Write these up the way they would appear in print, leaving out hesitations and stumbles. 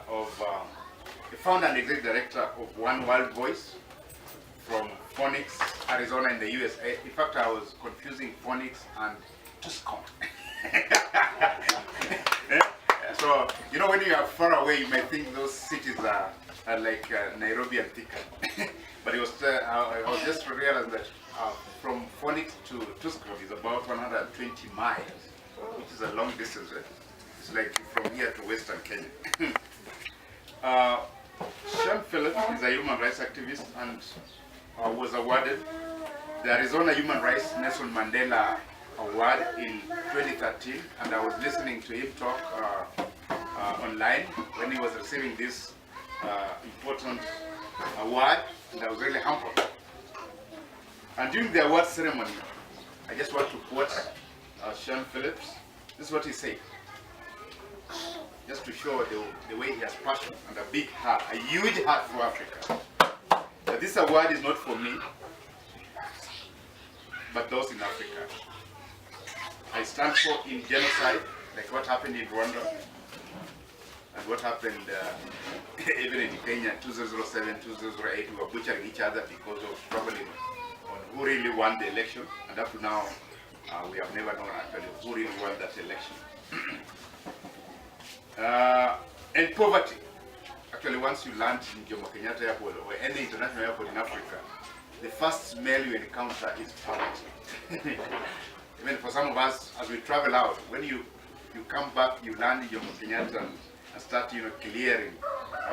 the founder and executive director of One World Voice from Phoenix, Arizona in the USA. In fact, I was confusing Phoenix and Tucson. So, you know, when you are far away, you may think those cities are like Nairobi and Thika. But it was, I was just realizing that from Phoenix to Tucson is about 120 miles, which is a long distance. Right? It's like from here to Western Kenya. Shane Phillips is a human rights activist and was awarded the Arizona Human Rights Nelson Mandela Award in 2013, and I was listening to him talk online when he was receiving this important award, and I was really humbled. And during the award ceremony, I just want to quote Shane Phillips. This is what he said, just to show the way he has passion and a big heart, a huge heart for Africa. That this award is not for me, but those in Africa. I stand for in genocide, like what happened in Rwanda, and what happened even in Kenya, 2007, 2008, we were butchering each other because of struggling on who really won the election, and up to now, we have never known actually who really won that election. And poverty. Actually, once you land in Jomo Kenyatta Airport or any international airport in Africa, the first smell you encounter is poverty. Even for some of us, as we travel out, when you come back, you land in Jomo Kenyatta and start, clearing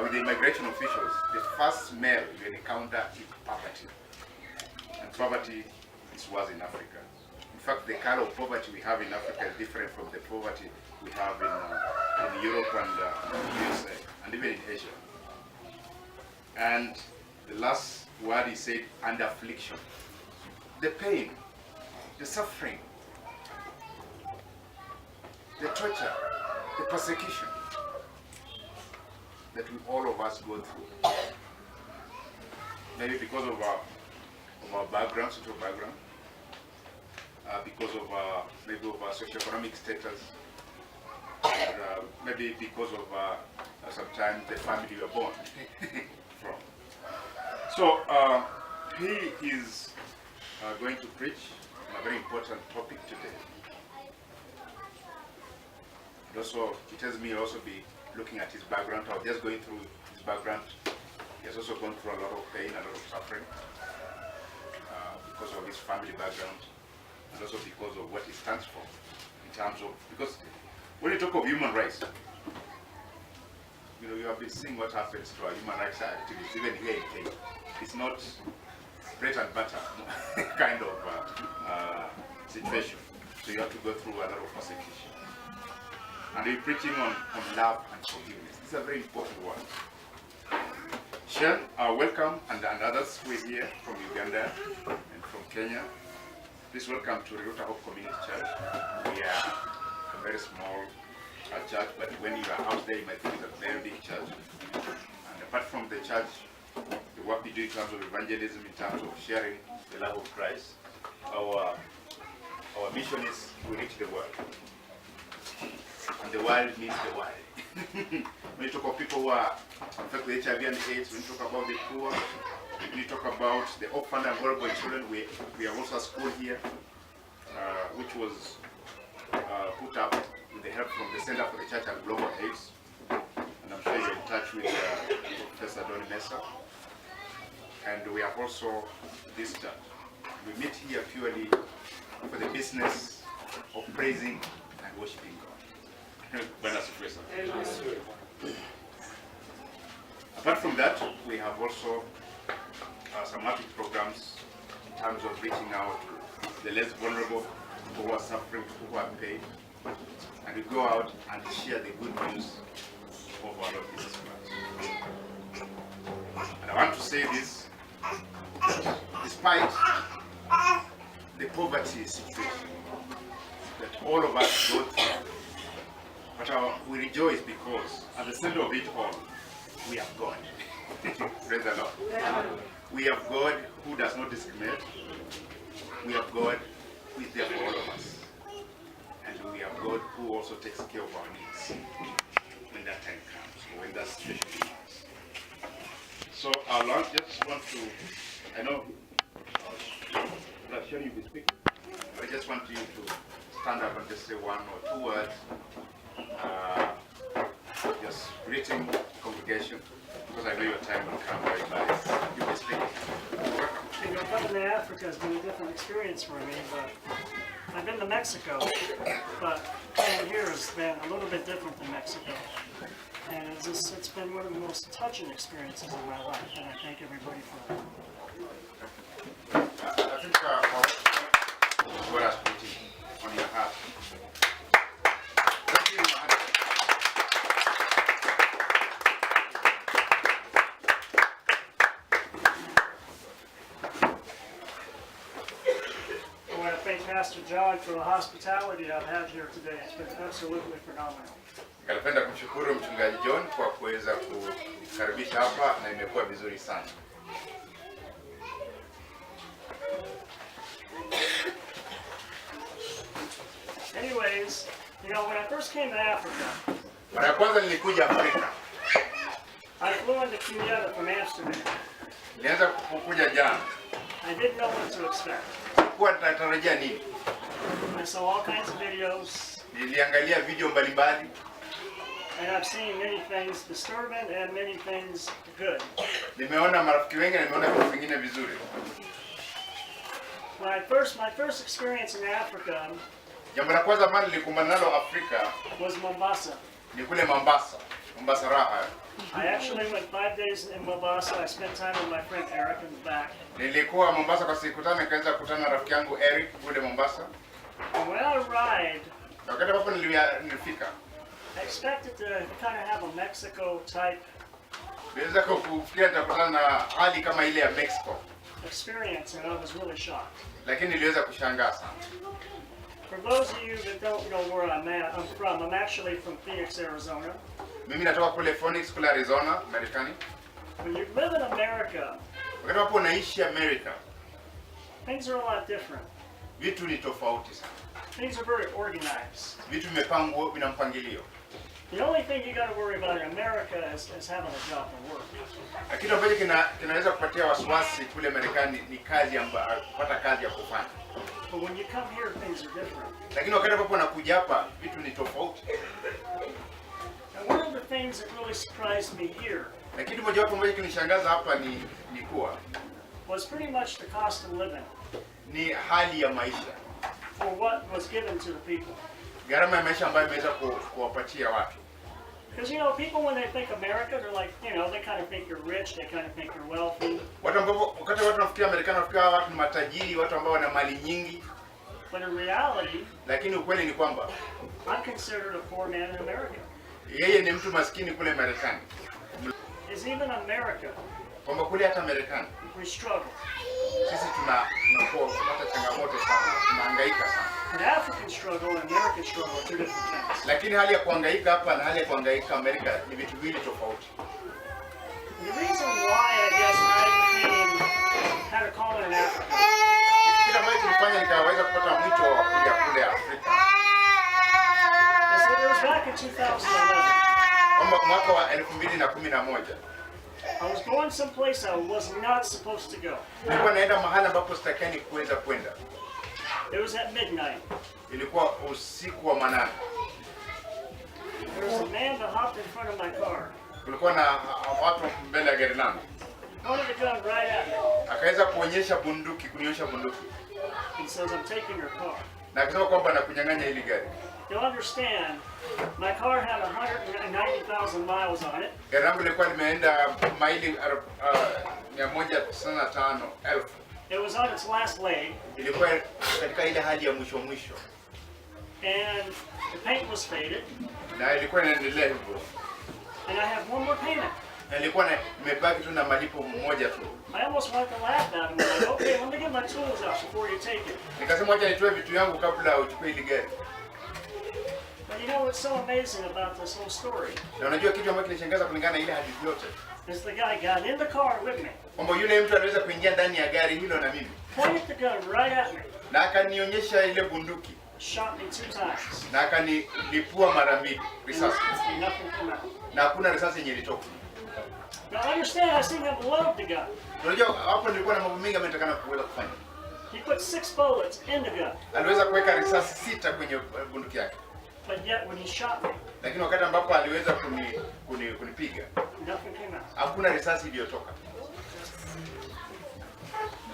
with the immigration officials, the first smell you encounter is poverty. And poverty is worse in Africa. In fact, the kind of poverty we have in Africa is different from the poverty we have in Europe and USA, and even in Asia. And the last word he said, under affliction. The pain, the suffering, the torture, the persecution that all of us go through. Maybe because of our background, social background, because of maybe of our socioeconomic status, or, maybe because of sometimes the family you were born from. So he is going to preach on a very important topic today. And also, he tells me he'll also be looking at his background. I was just going through his background. He has also gone through a lot of pain, a lot of suffering because of his family background, and also because of what he stands for in terms of, because when you talk of human rights, you have been seeing what happens to our human rights activists, even here in Kenya. It's not bread and butter kind of situation. So you have to go through a lot of persecution. And we're preaching on love and forgiveness. These are very important words. Shane, welcome, and others who are here from Uganda and from Kenya. Please welcome to Riruta Hope Community Church. We are a very small church, but when you are out there, you might think it's a very big church. And apart from the church, the work we do in terms of evangelism, in terms of sharing the love of Christ, our mission is to reach the world. And the world means the world. When you talk about people who are infected with HIV and AIDS, when you talk about the poor, when you talk about the orphan and vulnerable children, we have also a school here, which was put up with the help from the Center for the Church and Global AIDS. And I'm sure you're in touch with Professor Donny Mesa. And we have also this church. We meet here purely for the business of praising and worshiping God. Apart from that, we have also some outreach programs in terms of reaching out to the less vulnerable, who are suffering, who are paid, and we go out and share the good news of our Lord Jesus Christ. And I want to say this, despite the poverty situation that all of us go through, but we rejoice because at the center of it all, we have God. Praise the Lord. Yeah. We have God who does not discriminate. We have God who is there for all of us. And we have God who also takes care of our needs when that time comes. when that situation demands. So I'll just want to, I know, Shane, you'll be speaking. I just want you to stand up and just say one or two words, just greeting the congregation, because I know your time will come right by. You'll be speaking. You know, coming to Africa has been a different experience for me, but I've been to Mexico, but coming here has been a little bit different than Mexico. And it's been one of the most touching experiences in my life, and I thank everybody for it. I think what has put it on your heart. Thank you, Mohammed. I want to thank Pastor John for the hospitality I've had here today. It's been absolutely phenomenal. Napenda kumshukuru mchungaji John kwa kuweza kukaribisha hapa na imekuwa vizuri sana. Anyways, you know, when I first came to Africa, Mara ya kwanza nilikuja Afrika. I flew into Kenya from Amsterdam. Nilianza kukuja jana. I didn't know what to expect. Sikuwa natarajia nini. I saw all kinds of videos. Niliangalia video mbalimbali. And I've seen many things disturbing and many things good. Nimeona marafiki wengi na nimeona vitu vingine vizuri. My first experience in Africa Jambo la kwanza ambalo nilikumbana nalo Afrika was Mombasa. ni kule Mombasa. Mombasa raha. I actually went 5 days in Mombasa. I spent time with my friend Eric in the back. Nilikuwa Mombasa kwa siku 5 nikaweza kukutana na rafiki yangu Eric kule Mombasa. And when I arrived, Wakati ambapo nilifika, I expected to kind of have a Mexico type niliweza kufikiria nitakutana na hali kama ile ya Mexico. experience, and I was really shocked. Lakini niliweza kushangaa sana. For those of you that don't know where I'm from, I'm actually from Phoenix, Arizona. Mimi natoka kule Phoenix, kule Arizona, Marekani. When you live in America, Wakati ambapo unaishi Amerika, things are a lot different. vitu ni tofauti sana. Things are very organized. Vitu vimepangwa vina mpangilio. The only thing you got to worry about in America is having a job to work. Kitu ambacho kinaweza kupatia wasiwasi kule Marekani ni kazi kupata kazi ya kufanya. But when you come here, things are different. Lakini wakati ambapo unakuja hapa, vitu ni tofauti. And one of the things that really surprised me here Lakini moja wapo ambacho kinishangaza hapa ni kuwa was pretty much the cost of living ni hali ya maisha. for what was given to the people. Gharama ya maisha ambayo imeweza kuwapatia watu. Because, you know, people when they think America, they're like, you know, they kind of think you're rich, they kind of think you're wealthy. Wakati watu wanafikiria Marekani wanafikiria watu ni matajiri, watu ambao wana mali nyingi. But in reality, Lakini ukweli ni kwamba I'm considered a poor man in America. yeye ni mtu maskini kule Marekani. Is even America, Kwamba kule hata Marekani we struggle. sisi tunapata changamoto sana, tunahangaika sana. An African struggle and American struggle are two different things. Lakini hali ya kuhangaika hapa na hali ya kuhangaika Amerika ni vitu viwili tofauti. The reason why I guess I had a calling in Africa Kitu ambacho kilifanya nikaweza kupata mwito wa kuja kule Afrika. is that it was back in 2011. Kwamba mwaka wa 2011 I was going someplace I was not supposed to go. nilikuwa naenda mahali ambapo sitakiani kuweza kwenda. It was at midnight. Ilikuwa usiku wa manane. There was a man that hopped in front of my car. Kulikuwa na watu mbele ya gari langu. Pointed a gun right at me. Akaweza kunionyesha bunduki. He says, I'm taking your car. Na akasema kwamba nakunyang'anya hili gari. You'll understand, my car had 190,000 miles on it. Gari langu lilikuwa limeenda maili 195,000. It was on its last leg. Ilikuwa katika ile hali ya mwisho. And the paint was faded. Na ilikuwa inaendelea hivyo. And I have one more payment. Na ilikuwa nimebaki tu na malipo mmoja tu. I almost wanted to laugh at him. I'm like, okay, let me get my tools out before you take it. Nikasema acha nitoe vitu yangu kabla uchukue ile gari. But you know what's so amazing about this whole story? Na unajua kitu ambacho kinishangaza kulingana na ile hadithi yote. Is the guy got in the car with me. Kwamba yule mtu anaweza kuingia ndani ya gari hilo na mimi. Pointed the gun right at me. Na akanionyesha ile bunduki. shot me 2 times. Na akanilipua mara 2 risasi. And nothing came out. Na hakuna risasi yenye ilitoka. Now understand, I seen him load the gun. Unajua hapo nilikuwa na mambo mengi ametakana kuweza kufanya. He put 6 bullets in the gun. Aliweza kuweka risasi 6 kwenye bunduki yake. But yet when he shot me, lakini wakati ambapo aliweza kunipiga, nothing came out. Hakuna risasi iliyotoka.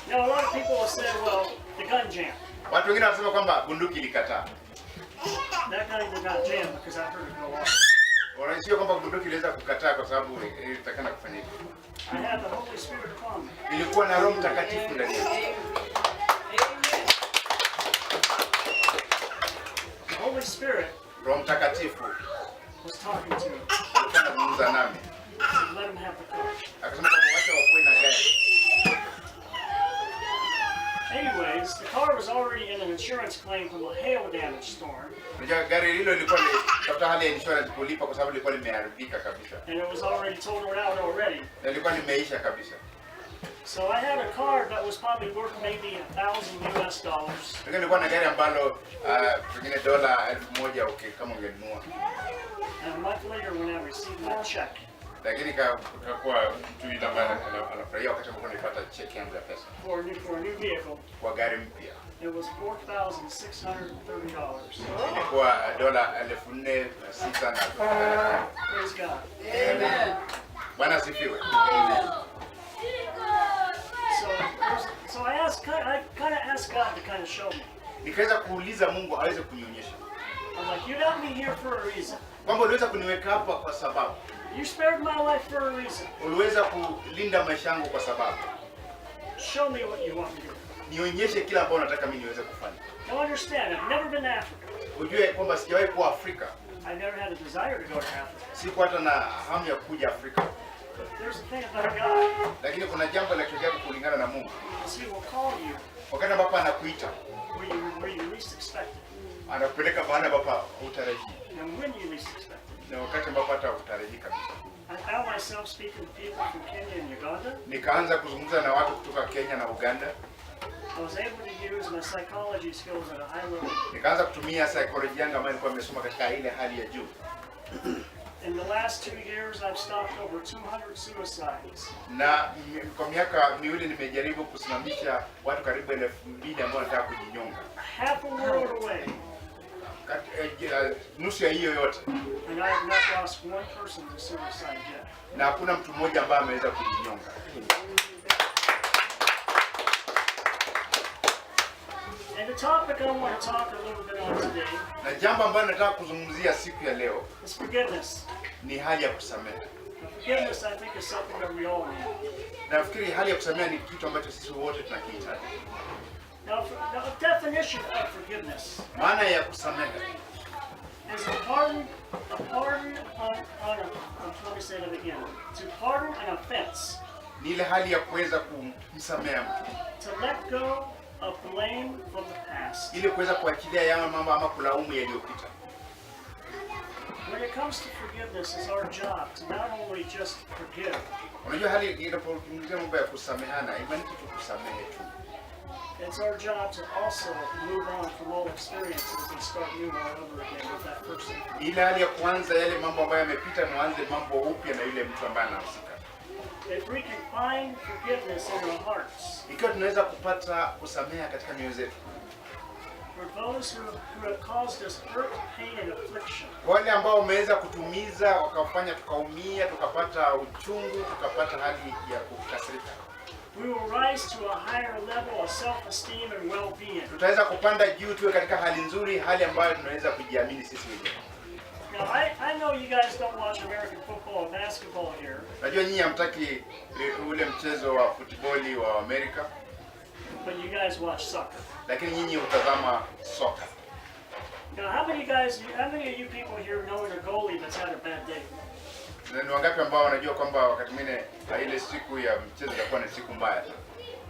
Now a lot of people will say, well, the gun jammed. Watu wengine wanasema kwamba bunduki ilikataa. That gun did not jam because I heard it go off. Wanasema kwamba bunduki iliweza kukataa kwa sababu ilitakana kufanya hivyo. I had the Holy Spirit upon me. Ilikuwa na Roho Mtakatifu ndani yangu. The Holy Spirit, Roho Mtakatifu was talking to me. alikuwa anazungumza nami. He said, let him have the car. Akasema kwamba wacha wakuwe na gari. Anyways, the car was already in an insurance claim from a hail damage storm. Unajua gari hilo lilikuwa tafuta hali ya insurance kulipa kwa sababu lilikuwa limeharibika kabisa. And it was already totaled out already. Na lilikuwa limeisha kabisa. So I had a car that was probably worth maybe $1,000 US. Lakini nilikuwa na gari ambalo pengine $1,000 kama ungenunua. And a month later when I received my check, lakini kakuwa mtu yule ambaye anafurahia wakati ambapo nilipata check yangu ya pesa for a new vehicle. Kwa gari mpya. It was $4,630. Ilikuwa $4,630. Praise God. Amen. Bwana asifiwe. So I kind of asked God to kind of show me. Nikaweza kuuliza Mungu aweze kunionyesha. I'm like, you got me here for a reason. Kwamba uliweza kuniweka hapa kwa sababu. You spared my life for a reason. Uliweza kulinda maisha yangu kwa sababu. Show me what you want me to do. Nionyeshe kila ambacho unataka mimi niweze kufanya. Now understand, I've never been to Africa. Ujue kwamba sijawahi kuwa Afrika. I never had a desire to go to Africa. Sikuwa hata na hamu ya kuja Afrika. But there's a thing about God. Lakini kuna jambo la kiajabu kulingana na Mungu. He will call you Wakati ambapo anakuita, where you least expect it. Anakupeleka mahali ambapo hutarajii. And when you least expect it. Na wakati ambapo hata hutarajii kabisa. I found myself speaking to people from Kenya and Uganda. Nikaanza kuzungumza na watu kutoka Kenya na Uganda. I was able to use my psychology skills at a high level. Nikaanza kutumia psychology yangu ambayo nilikuwa nimesoma katika ile hali ya juu. In the last 2 years, I've stopped over 200 suicides. Na kwa miaka miwili nimejaribu kusimamisha watu karibu 2,000 ambao wanataka kujinyonga. Half a world away. Nusu ya hiyo yote. And I have not lost one person to suicide yet. Na hakuna mtu mmoja ambaye ameweza kujinyonga. And the topic I want to talk a little bit on today. Na jambo ambalo nataka kuzungumzia siku ya leo is forgiveness. Ni hali ya kusamehe. Forgiveness, I think, is something that we all need. Nafikiri hali ya kusamehe ni kitu ambacho sisi wote tunakihitaji. Now, the definition of forgiveness. Maana ya kusamehe is a pardon let me say that again. To pardon an offense. Ni ile hali ya kuweza kumsamehe mtu. To let go of blame from the past. Ili kuweza kuachilia yale mambo ama kulaumu yaliyopita. When it comes to forgiveness, it's our job to not only just forgive. Unajua hali inapozungumzia mambo ya kusamehana, imani kitu kusamehe tu. It's our job to also move on from old experiences and start new all over again with that person. Ile hali ya kuanza yale mambo ambayo yamepita na uanze mambo upya na yule mtu ambaye anahusika. If we can find forgiveness in our hearts. Ikiwa tunaweza kupata kusamehe katika mioyo yetu. For those who have caused us hurt, pain and affliction. Wale ambao wameweza kutumiza, wakafanya tukaumia, tukapata uchungu, tukapata hali ya kukasirika. We will rise to a higher level of self-esteem and well-being. Tutaweza kupanda juu tuwe katika hali nzuri, hali ambayo tunaweza kujiamini sisi wenyewe. Now I know you guys don't watch American football and basketball here. Najua nyinyi hamtaki ule mchezo wa futiboli wa Amerika. But you guys watch soccer. Lakini nyinyi hutazama soka. Now how many of you people here know a goalie that's had a bad day? Ni wangapi ambao wanajua kwamba wakati mwingine ile siku ya mchezo itakuwa ni siku mbaya?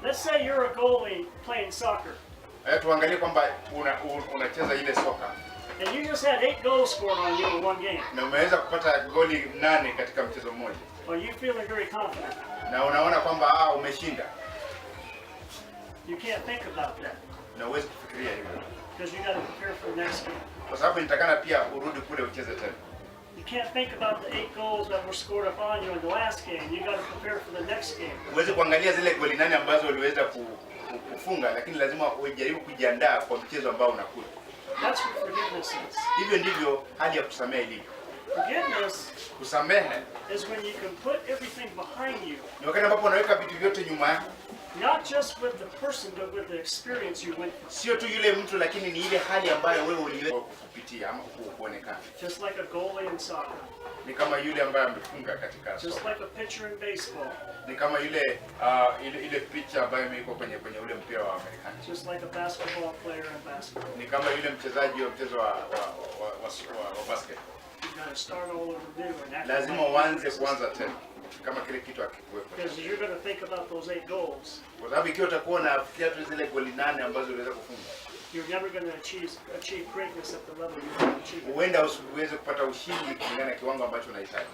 Let's say you're a goalie playing soccer. Tuangalie kwamba unacheza ile soka. And you just had 8 goals scored on you in one game. Na umeweza kupata goli 8 katika mchezo mmoja. Well, you feeling very confident. Na unaona kwamba umeshinda. You can't think about that. Na uwezi kufikiria hivyo. Because you got to prepare for the next game. Kwa sababu nitakana pia urudi kule ucheze tena. You can't think about the 8 goals that were scored upon you in the last game. You got to prepare for the next game. Uweze kuangalia zile goli 8 ambazo uliweza kufunga, lakini lazima ujaribu kujiandaa kwa mchezo ambao unakuja. That's what forgiveness is. Hivyo ndivyo hali ya kusamehe ilivyo. Forgiveness Kusamehe is when you can put everything behind you. ni wakati ambapo unaweka vitu vyote nyuma yako. Not just with the person, but with the experience you went through. Sio tu yule mtu, lakini ni ile hali ambayo wewe uliweza kupitia ama kuonekana. Just like a goalie in soccer. Ni kama yule ambaye amefunga katika Just soka. like a pitcher in baseball. Ni kama yule ile picha ambayo iko kwenye ule mpira wa Marekani. Just like a basketball player in basketball. Ni kama yule mchezaji wa mchezo wa basket. You got to start all over new and act Lazima uanze kuanza tena kama kile kitu hakikuwepo. because you're going to think about those 8 goals. Kwa sababu ikiwa utakuwa unafikiria tu zile goli 8 ambazo uliweza kufunga, You're never going to achieve greatness at the level you want to achieve. huenda usiweze kupata ushindi kulingana na kiwango ambacho unahitaji.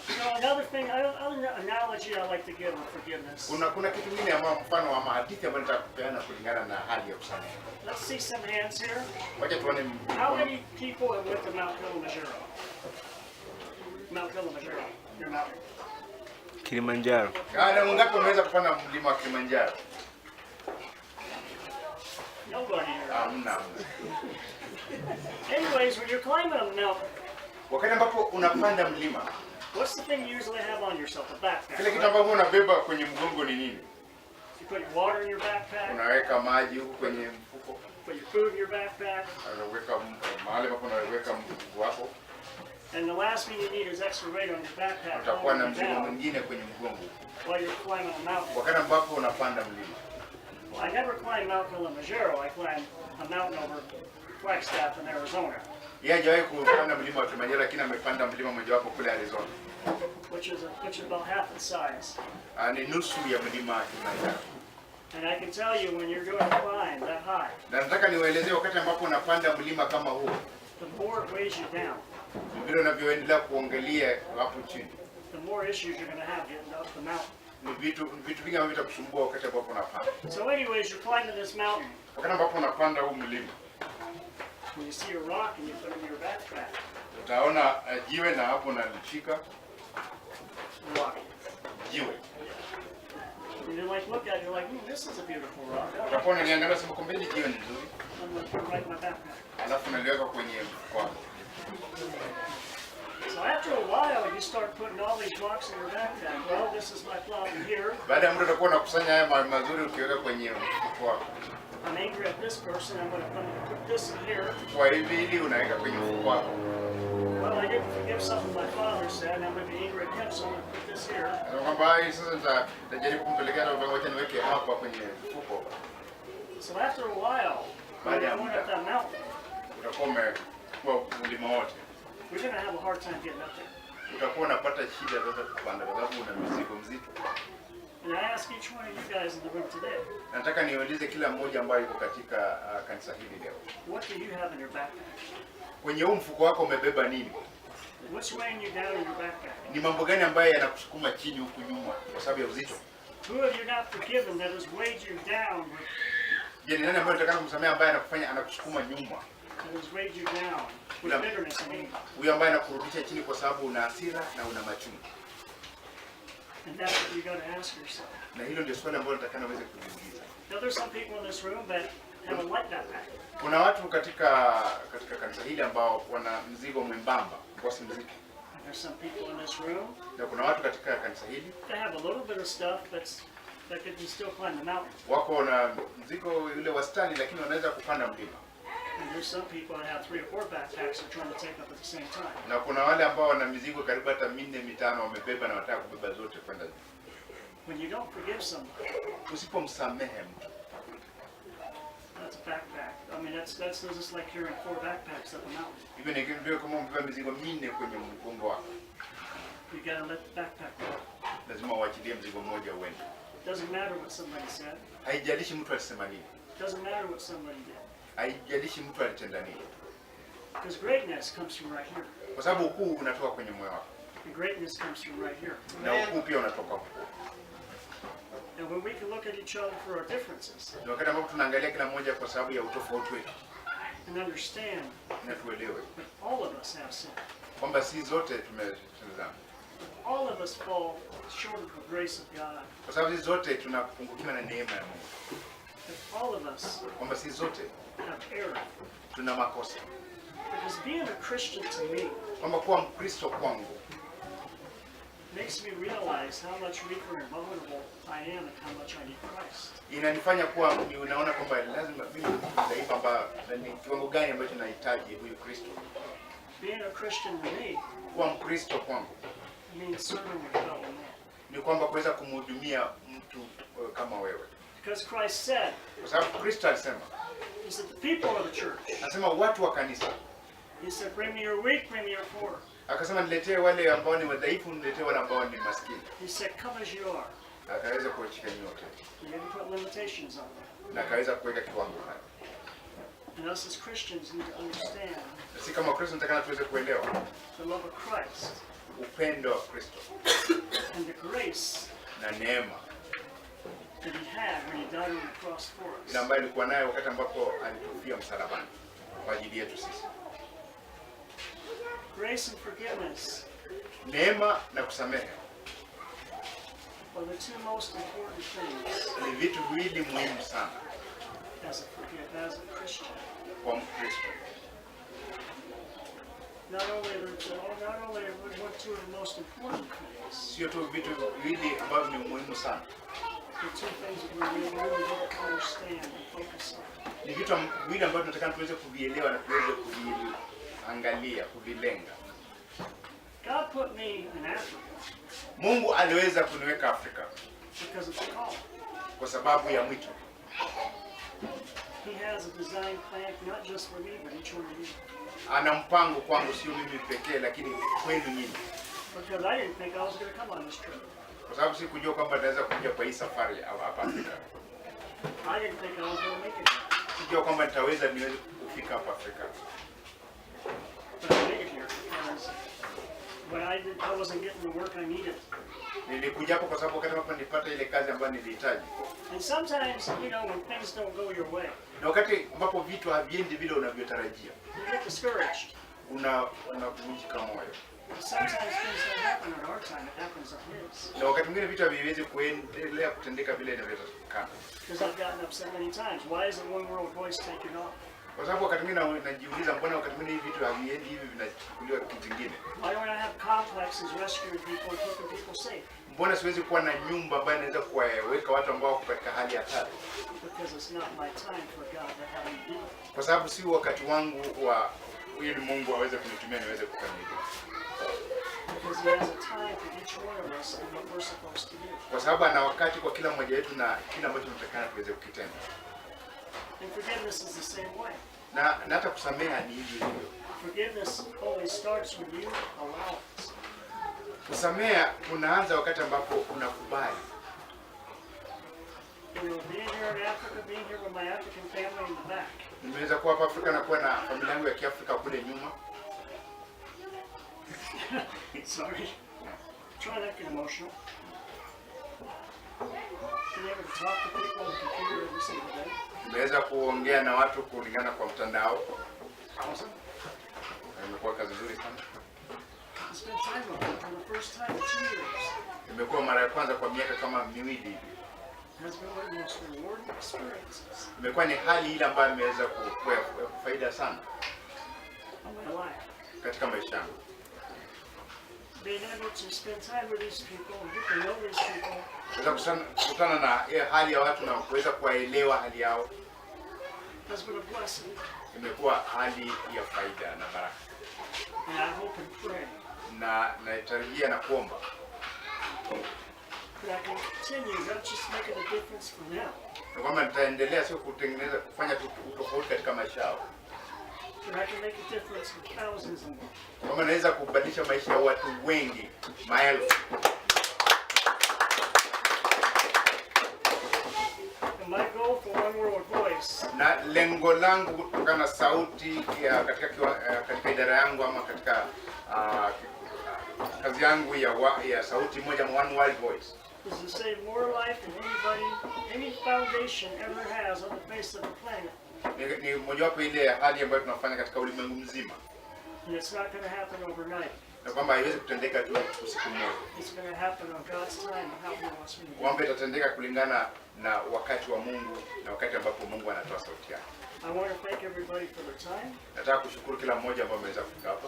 You know, another thing, another analogy I like to give on forgiveness. Kuna kitu kingine ama mfano wa hadithi ambayo nitakupeana kulingana na hali ya kusamehe. Let's see some hands here. Wacha tuone How many people have went to Mount Kilimanjaro? Mount Kilimanjaro, your mountain. Kilimanjaro. Kana ngapi umeweza kupanda mlima wa Kilimanjaro? Nobody here. Hamna. Anyways, when you're climbing a mountain, Wakati ambapo unapanda mlima, what's the thing you usually have on yourself? A backpack. kile kitu Right? ambacho unabeba kwenye mgongo ni nini? You put your water in your backpack, Unaweka maji huko kwenye mfuko, put your food in your backpack, unaweka mahali ambapo unaweka mfuko wako, and the last thing you need is extra weight on your backpack utakuwa na holding you mzigo down mwingine kwenye mgongo. while you're climbing a mountain. Wakati ambapo unapanda mlima. Well, I never climbed Mount Kilimanjaro. I climbed a mountain over Flagstaff in Arizona, Yeye hajawahi kupanda mlima wa Kilimanjaro, lakini amepanda mlima mojawapo kule Arizona. which is about half its size. Ni nusu ya mlima wa Kilimanjaro. And I can tell you, when you're going to climb that high, Na nataka niwaelezee wakati ambapo unapanda mlima kama huu, the more it weighs you down, vile unavyoendelea kuongelea hapo chini. the more issues you're going to have getting up the mountain. Ni vitu vingi ambavyo vitakusumbua wakati ambapo unapanda. So anyways, you're climbing this mountain. Wakati ambapo unapanda huu mlima, When you see a rock and you put it in your backpack, utaona jiwe na hapo unalishika rock. jiwe. And you like look at it, you're like, this is a beautiful rock. Utakuwa unaliangalia sababu kumbe hili jiwe ni nzuri. I'm going to put it right in my backpack. Alafu unaliweka kwenye mfuko wako. So after a while, you start putting all these rocks in your backpack. Well, this is my problem here. Baada ya muda utakuwa unakusanya haya mazuri ukiweka kwenye mfuko wako. I'm angry at this person. I'm going to put this in here. Kwa hivi ili unaweka kwenye mfuko wako. Well, I didn't forgive something my father said. I'm going to be angry at him, so I'm going to put this here. Na kwamba hii sasa nitajaribu kumpelekea na ngoja niweke hapa kwenye mfuko. So after a while, when you're going up that mountain, Utakuwa umekuwa mlima wote. we're going to have a hard time getting up there. Utakuwa unapata shida sasa kupanda kwa sababu una mizigo mzito. And I ask each one of you guys in the room today, Nataka niulize kila mmoja ambaye yuko katika kanisa hili leo. what do you have in your backpack? Kwenye huu mfuko wako umebeba nini? What's weighing you down in your backpack? Ni mambo gani ambayo yanakusukuma chini huku nyuma kwa sababu ya uzito? Who have you not forgiven that has weighed you down, Je, ni nani ambaye unataka kumsamehe ambaye anakufanya anakusukuma nyuma? that has weighed you down with bitterness and anger? Huyo ambaye anakurudisha chini kwa sababu una hasira na una machungu. And that's what you got to ask yourself. Na hilo ndio swali ambalo nataka uweze kujiuliza. Now there's some people in this room that have a light backpack. Kuna watu katika kanisa hili ambao wana mzigo mwembamba, kwa si mzito. And there's some people in this room Na kuna watu katika kanisa hili that have a little bit of stuff that can still climb the mountain. wako na mzigo yule wastani, lakini wanaweza kupanda mlima. And there's some people that have 3 or 4 backpacks they're trying to take up at the same time. Na kuna wale ambao wana mizigo karibu hata 4 5 wamebeba na wanataka kubeba zote kwenda juu. When you don't forgive somebody, Usipomsamehe mtu, that's a backpack. I mean, that's just like carrying 4 backpacks up a mountain. hivyo ni ndio kama umebeba mizigo 4 kwenye mgongo wako. You gotta let the backpack go. Lazima uachilie mzigo mmoja uende. Doesn't matter what somebody said. Haijalishi mtu alisema nini. Doesn't matter what somebody did. Haijalishi mtu alitenda nini. Because greatness comes from right here. Kwa sababu ukuu unatoka kwenye moyo wako. And greatness comes from right here. Na ukuu pia unatoka huko. And when we can look look at each other for our differences. Ni wakati ambapo tunaangalia kila mmoja kwa sababu ya utofauti wetu. And understand Na tuelewe that all of us have sin. kwamba si zote tumetenda. All of us fall short of the grace of God. Kwa sababu si zote tunapungukiwa na neema ya Mungu. That all of us Kwamba si zote have error. tuna makosa. Because being a Christian to me Kwamba kuwa Mkristo kwangu makes me realize how much weaker and vulnerable I am and how much I need Christ. inanifanya kuwa unaona kwamba lazima mimi ni dhaifu, kwamba ni kiwango gani ambacho nahitaji huyu Kristo. Being a Christian to me Kuwa Mkristo kwangu means serving a fellow man. ni kwamba kuweza kumhudumia mtu kama wewe. Because Christ said, Kwa sababu Kristo alisema, he said, the people of the church. anasema watu wa kanisa. He said, bring me your weak, bring me your poor. Akasema niletee wale ambao ni wadhaifu, niletee wale ambao ni maskini. He said, come as you are. Akaweza kuwashika nyote. He didn't put limitations on them. Na akaweza kuweka kiwango hapa. And us as Christians need to understand Si kama Kristo nataka tuweze kuelewa the love of Christ upendo wa Kristo and the grace na neema that he had when he died on the cross for us. ile ambayo alikuwa nayo wakati ambapo alitufia msalabani kwa ajili yetu sisi. Grace and forgiveness Neema na kusamehe are the two most important things ni vitu viwili muhimu sana as a Christian. kwa Mkristo. Not only what two of the most important things, Sio tu vitu viwili ambavyo ni muhimu sana. the two things that we really need to understand and focus on. Ni vitu viwili ambavyo tunataka tuweze kuvielewa na tuweze kuviangalia, kuvilenga. God put me in Africa Mungu aliweza kuniweka Afrika because of the call. kwa sababu ya mwito. He has a design plan not just for me, but each one of you. Ana mpango kwangu, sio mimi pekee, lakini kwenu nyinyi. Because I didn't think I was going to come on this trip. Kwa sababu sikujua kwamba naweza kuja kwa hii safari hapa Afrika. I didn't think I was going to make it. Sikujua kwamba niweze kufika hapa Afrika. But I made it here because when I wasn't getting the work I needed. Nilikuja hapo kwa sababu wakati ambapo nilipata ile kazi ambayo nilihitaji. And sometimes, you know, when things don't go your way, Na wakati ambapo vitu haviendi vile unavyotarajia, you get discouraged. unavunjika moyo. Sometimes things don't happen in our time, it happens in his. Na wakati mwingine vitu haviwezi kuendelea kutendeka vile inavyotakikana. Because I've gotten upset many times. Why isn't One World Voice taken off? Kwa sababu wakati mwingine najiuliza mbona wakati mwingine hivi vitu haviendi hivi, vinachukuliwa kitu kingine. Why don't I have complexes rescuing people and keeping people safe? Mbona siwezi kuwa na nyumba ambayo inaweza kuwaweka watu ambao wako katika hali hatari? Because it's not my time for God to have me do it. Kwa sababu si wakati wangu wa ili Mungu aweze kunitumia niweze kukamilika. Because he has a time for each one of us and what we're supposed to do. Kwa sababu ana wakati kwa kila mmoja wetu na kila ambacho tunatakana tuweze kukitenda. And forgiveness is the same way. Na hata kusamehe ni hivyo hivyo. Forgiveness only starts when you allow it. Kusamehe kunaanza wakati ambapo unakubali. You know, being here in Africa, being here with my African family in the back. Nimeweza kuwa hapa Afrika na kuwa na familia yangu ya Kiafrika kule nyuma. Sorry. Try not to get emotional. Being able to talk to people on the computer every single day. Nimeweza kuongea na watu kulingana kwa mtandao. Awesome. Imekuwa kazi nzuri sana. I spent time with them for the first time in 2 years. Imekuwa mara ya kwanza kwa miaka kama miwili hivi. Has been one of the most rewarding experiences Imekuwa ni hali ile ambayo imeweza kuwa faida sana of my life. katika maisha yangu. Being able to spend time with these people and get to know these people Kuweza kukutana na hali ya watu na kuweza kuwaelewa hali yao has been a blessing. imekuwa hali ya faida na baraka. And I hope and pray Na natarajia na kuomba that I can continue not just making a difference for them, na kwamba nitaendelea sio kutengeneza kufanya tofauti katika maisha yao, but I can make a difference in thousands of them. kwamba naweza kubadilisha maisha ya watu wengi, maelfu. And my goal for One World Voice Na lengo langu kutokana na sauti ya katika idara yangu ama katika kazi yangu ya sauti moja, One World Voice, is to save more life than any foundation ever has on the face of the planet. Ni mojawapo ile ahadi ambayo tunafanya katika ulimwengu mzima. And it's not going to happen overnight. Na kwamba haiwezi kutendeka tu usiku mmoja. It's going to happen on God's time and how He wants me to do it. Kwamba itatendeka kulingana na wakati wa Mungu na wakati ambapo Mungu anatoa sauti yake. I want to thank everybody for their time. Nataka kushukuru kila mmoja ambaye ameweza kufika hapa.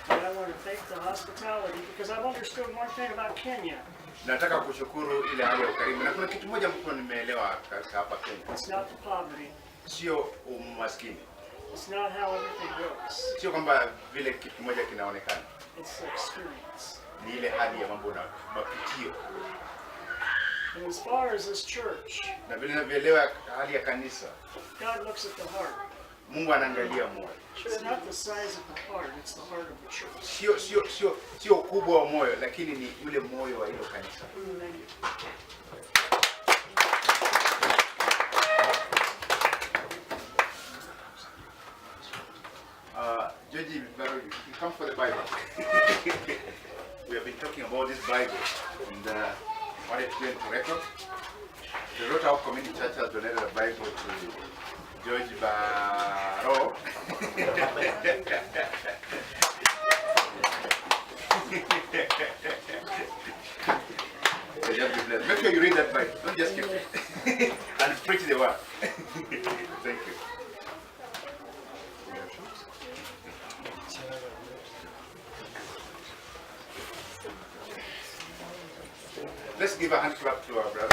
And I want to thank the hospitality because I've understood one thing about Kenya. Nataka kushukuru ile hali ya ukarimu. Na kuna kitu moja ambacho nimeelewa katika hapa Kenya. It's not the poverty. Sio umaskini. It's not how everything works. Sio kwamba vile kitu moja kinaonekana. It's the experience. Ni ile hali ya mambo na mapitio. And as far as this church, Na vile ninavyoelewa hali ya kanisa, God looks at the heart. Mungu anaangalia moyo. It's not the size of the heart, it's the heart of the church. Sio ukubwa wa moyo, lakini ni ule moyo wa hilo kanisa. Thank you. Georgie, you come for the Bible. We have been talking about this Bible and wanted to get to record. The Rota Community Church has donated a Bible to George Barrow. So just be blessed. Make sure you read that Bible. Don't just keep it. And preach the word. Thank you. Let's give a hand clap to our brother.